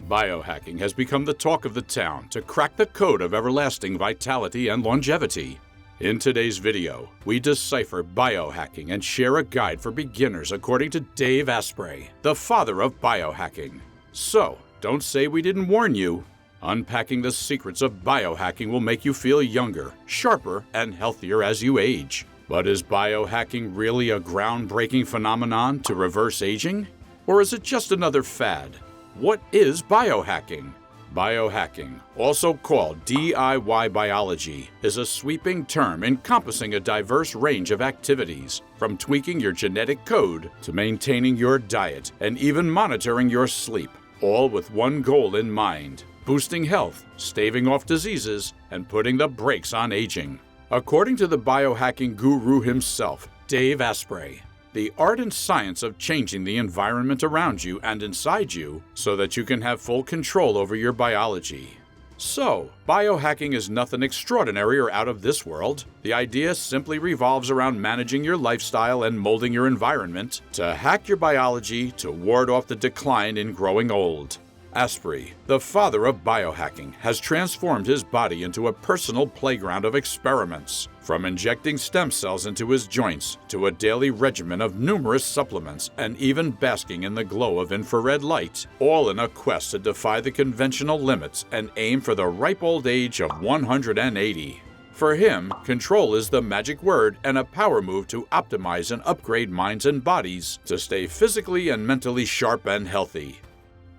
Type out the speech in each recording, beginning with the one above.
Biohacking has become the talk of the town to crack the code of everlasting vitality and longevity. In today's video, we decipher biohacking and share a guide for beginners according to Dave Asprey, the father of biohacking. So, don't say we didn't warn you. Unpacking the secrets of biohacking will make you feel younger, sharper, and healthier as you age. But is biohacking really a groundbreaking phenomenon to reverse aging? Or is it just another fad? What is biohacking? Biohacking, also called DIY biology, is a sweeping term encompassing a diverse range of activities, from tweaking your genetic code to maintaining your diet and even monitoring your sleep, all with one goal in mind: boosting health, staving off diseases, and putting the brakes on aging. According to the biohacking guru himself, Dave Asprey, the art and science of changing the environment around you and inside you so that you can have full control over your biology. So, biohacking is nothing extraordinary or out of this world. The idea simply revolves around managing your lifestyle and molding your environment to hack your biology to ward off the decline in growing old. Asprey, the father of biohacking, has transformed his body into a personal playground of experiments, from injecting stem cells into his joints to a daily regimen of numerous supplements and even basking in the glow of infrared light, all in a quest to defy the conventional limits and aim for the ripe old age of 180. For him, control is the magic word and a power move to optimize and upgrade minds and bodies to stay physically and mentally sharp and healthy.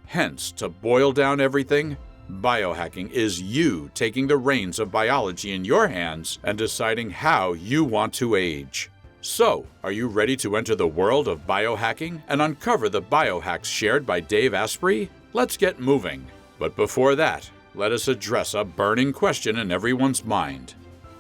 Hence, to boil down everything, biohacking is you taking the reins of biology in your hands and deciding how you want to age. So, are you ready to enter the world of biohacking and uncover the biohacks shared by Dave Asprey? Let's get moving. But before that, let us address a burning question in everyone's mind.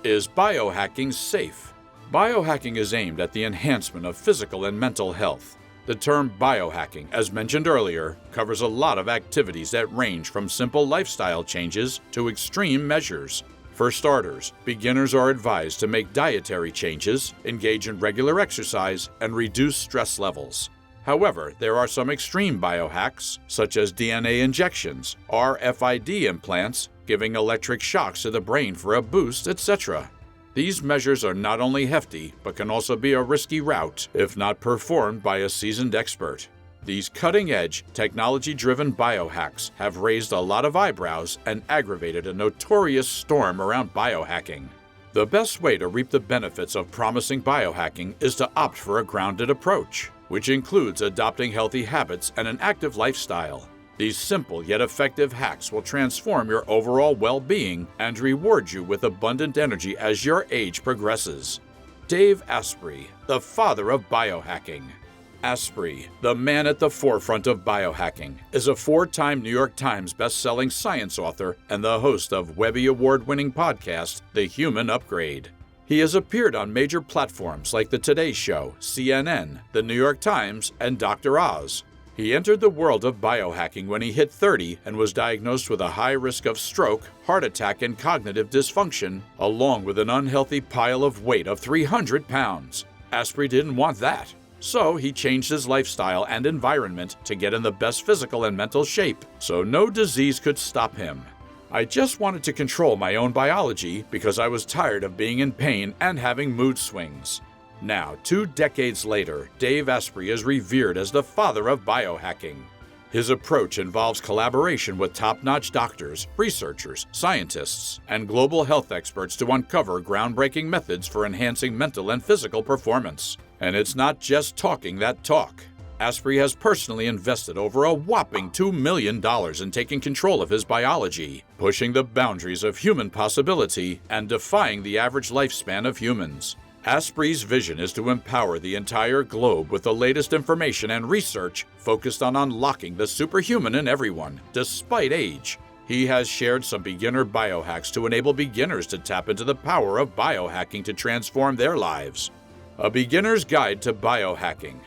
Is biohacking safe? Biohacking is aimed at the enhancement of physical and mental health. The term biohacking, as mentioned earlier, covers a lot of activities that range from simple lifestyle changes to extreme measures. For starters, beginners are advised to make dietary changes, engage in regular exercise, and reduce stress levels. However, there are some extreme biohacks, such as DNA injections, RFID implants, giving electric shocks to the brain for a boost, etc. These measures are not only hefty, but can also be a risky route if not performed by a seasoned expert. These cutting-edge, technology-driven biohacks have raised a lot of eyebrows and aggravated a notorious storm around biohacking. The best way to reap the benefits of promising biohacking is to opt for a grounded approach, which includes adopting healthy habits and an active lifestyle. These simple yet effective hacks will transform your overall well-being and reward you with abundant energy as your age progresses. Dave Asprey, the father of biohacking. Asprey, the man at the forefront of biohacking, is a 4-time New York Times best-selling science author and the host of Webby Award-winning podcast, The Human Upgrade. He has appeared on major platforms like The Today Show, CNN, The New York Times, and Dr. Oz. He entered the world of biohacking when he hit 30 and was diagnosed with a high risk of stroke, heart attack, and cognitive dysfunction, along with an unhealthy pile of weight of 300 pounds. Asprey didn't want that, so he changed his lifestyle and environment to get in the best physical and mental shape, so no disease could stop him. I just wanted to control my own biology because I was tired of being in pain and having mood swings. Now, 2 decades later, Dave Asprey is revered as the father of biohacking. His approach involves collaboration with top-notch doctors, researchers, scientists, and global health experts to uncover groundbreaking methods for enhancing mental and physical performance. And it's not just talking that talk. Asprey has personally invested over a whopping $2 million in taking control of his biology, pushing the boundaries of human possibility, and defying the average lifespan of humans. Asprey's vision is to empower the entire globe with the latest information and research focused on unlocking the superhuman in everyone, despite age. He has shared some beginner biohacks to enable beginners to tap into the power of biohacking to transform their lives. A beginner's guide to biohacking.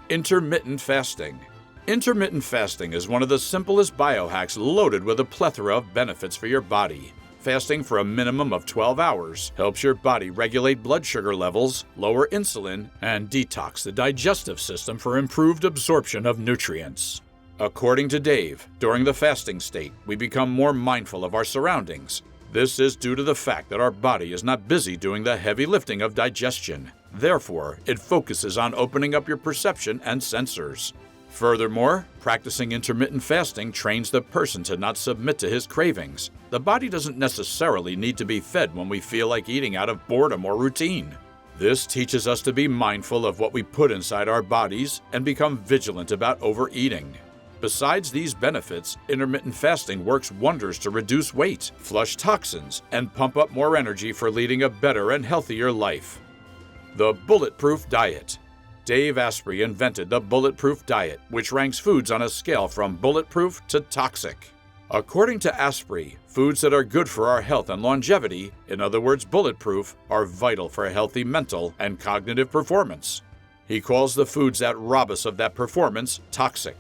Intermittent fasting. Intermittent fasting is one of the simplest biohacks loaded with a plethora of benefits for your body. Fasting for a minimum of 12 hours helps your body regulate blood sugar levels, lower insulin, and detox the digestive system for improved absorption of nutrients. According to Dave, during the fasting state, we become more mindful of our surroundings. This is due to the fact that our body is not busy doing the heavy lifting of digestion. Therefore, it focuses on opening up your perception and sensors. Furthermore, practicing intermittent fasting trains the person to not submit to his cravings. The body doesn't necessarily need to be fed when we feel like eating out of boredom or routine. This teaches us to be mindful of what we put inside our bodies and become vigilant about overeating. Besides these benefits, intermittent fasting works wonders to reduce weight, flush toxins, and pump up more energy for leading a better and healthier life. The Bulletproof Diet. Dave Asprey invented the Bulletproof Diet, which ranks foods on a scale from bulletproof to toxic. According to Asprey, foods that are good for our health and longevity, in other words bulletproof, are vital for healthy mental and cognitive performance. He calls the foods that rob us of that performance toxic.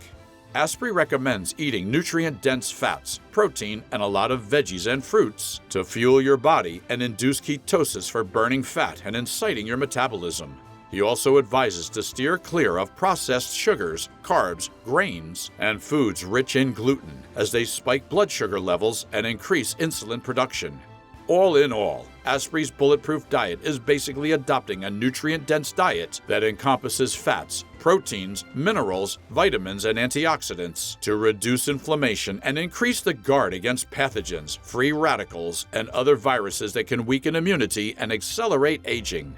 Asprey recommends eating nutrient-dense fats, protein, and a lot of veggies and fruits to fuel your body and induce ketosis for burning fat and inciting your metabolism. He also advises to steer clear of processed sugars, carbs, grains, and foods rich in gluten, as they spike blood sugar levels and increase insulin production. All in all, Asprey's Bulletproof Diet is basically adopting a nutrient-dense diet that encompasses fats, proteins, minerals, vitamins, and antioxidants to reduce inflammation and increase the guard against pathogens, free radicals, and other viruses that can weaken immunity and accelerate aging.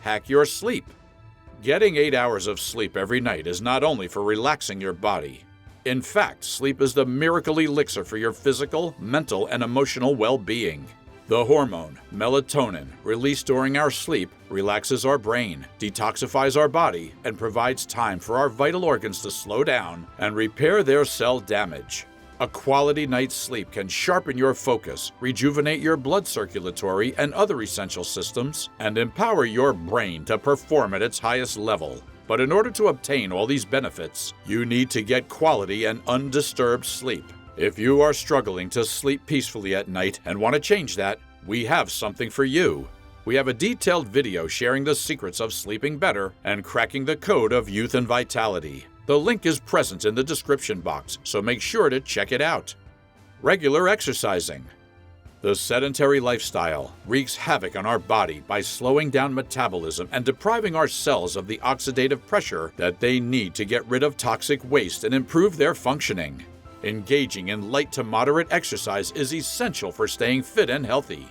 Hack your sleep. Getting 8 hours of sleep every night is not only for relaxing your body. In fact, sleep is the miracle elixir for your physical, mental, and emotional well-being. The hormone, melatonin, released during our sleep, relaxes our brain, detoxifies our body, and provides time for our vital organs to slow down and repair their cell damage. A quality night's sleep can sharpen your focus, rejuvenate your blood circulatory and other essential systems, and empower your brain to perform at its highest level. But in order to obtain all these benefits, you need to get quality and undisturbed sleep. If you are struggling to sleep peacefully at night and want to change that, we have something for you. We have a detailed video sharing the secrets of sleeping better and cracking the code of youth and vitality. The link is present in the description box, so make sure to check it out. Regular exercising. The sedentary lifestyle wreaks havoc on our body by slowing down metabolism and depriving our cells of the oxidative pressure that they need to get rid of toxic waste and improve their functioning. Engaging in light to moderate exercise is essential for staying fit and healthy.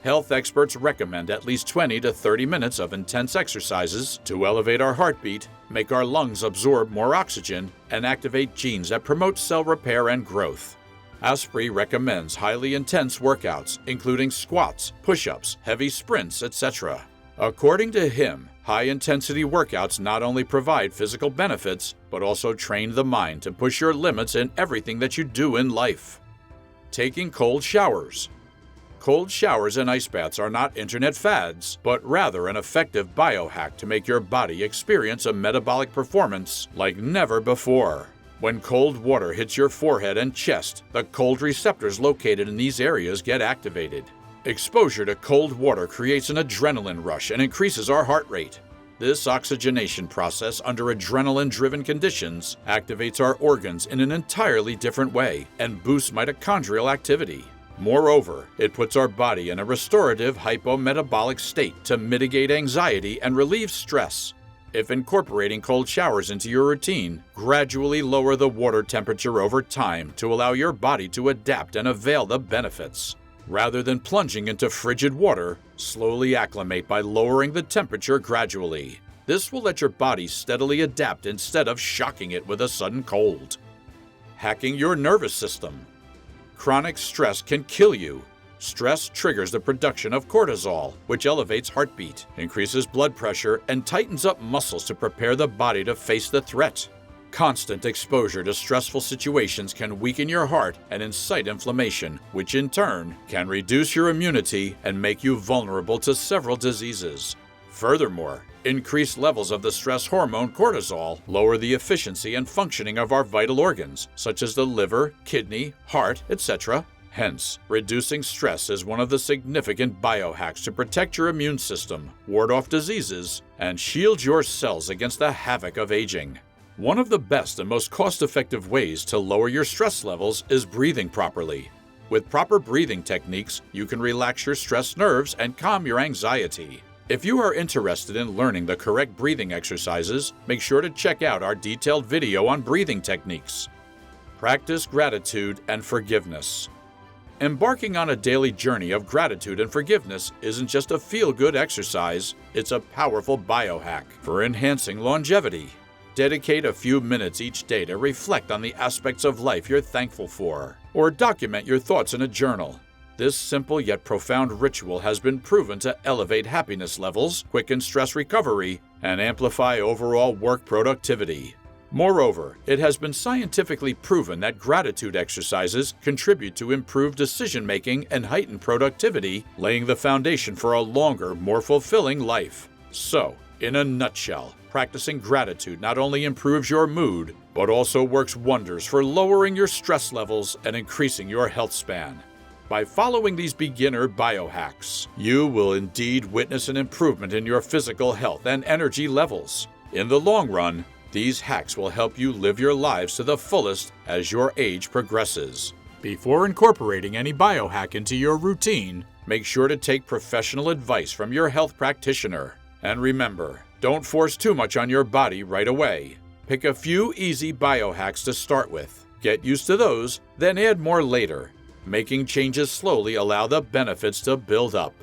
Health experts recommend at least 20 to 30 minutes of intense exercises to elevate our heartbeat, make our lungs absorb more oxygen, and activate genes that promote cell repair and growth. Asprey recommends highly intense workouts, including squats, push-ups, heavy sprints, etc. According to him, high-intensity workouts not only provide physical benefits, but also train the mind to push your limits in everything that you do in life. Taking cold showers. Cold showers and ice baths are not internet fads, but rather an effective biohack to make your body experience a metabolic performance like never before. When cold water hits your forehead and chest, the cold receptors located in these areas get activated. Exposure to cold water creates an adrenaline rush and increases our heart rate. This oxygenation process under adrenaline-driven conditions activates our organs in an entirely different way and boosts mitochondrial activity. Moreover, it puts our body in a restorative hypometabolic state to mitigate anxiety and relieve stress. If incorporating cold showers into your routine, gradually lower the water temperature over time to allow your body to adapt and avail the benefits. Rather than plunging into frigid water, slowly acclimate by lowering the temperature gradually. This will let your body steadily adapt instead of shocking it with a sudden cold. Hacking your nervous system. Chronic stress can kill you. Stress triggers the production of cortisol, which elevates heartbeat, increases blood pressure, and tightens up muscles to prepare the body to face the threat. Constant exposure to stressful situations can weaken your heart and incite inflammation, which in turn can reduce your immunity and make you vulnerable to several diseases. Furthermore, increased levels of the stress hormone cortisol lower the efficiency and functioning of our vital organs, such as the liver, kidney, heart, etc. Hence, reducing stress is one of the significant biohacks to protect your immune system, ward off diseases, and shield your cells against the havoc of aging. One of the best and most cost-effective ways to lower your stress levels is breathing properly. With proper breathing techniques, you can relax your stressed nerves and calm your anxiety. If you are interested in learning the correct breathing exercises, make sure to check out our detailed video on breathing techniques. Practice gratitude and forgiveness. Embarking on a daily journey of gratitude and forgiveness isn't just a feel-good exercise, it's a powerful biohack for enhancing longevity. Dedicate a few minutes each day to reflect on the aspects of life you're thankful for, or document your thoughts in a journal. This simple yet profound ritual has been proven to elevate happiness levels, quicken stress recovery, and amplify overall work productivity. Moreover, it has been scientifically proven that gratitude exercises contribute to improved decision-making and heightened productivity, laying the foundation for a longer, more fulfilling life. So, in a nutshell, practicing gratitude not only improves your mood, but also works wonders for lowering your stress levels and increasing your health span. By following these beginner biohacks, you will indeed witness an improvement in your physical health and energy levels. In the long run, these hacks will help you live your lives to the fullest as your age progresses. Before incorporating any biohack into your routine, make sure to take professional advice from your health practitioner. And remember, don't force too much on your body right away. Pick a few easy biohacks to start with. Get used to those, then add more later. Making changes slowly allow the benefits to build up.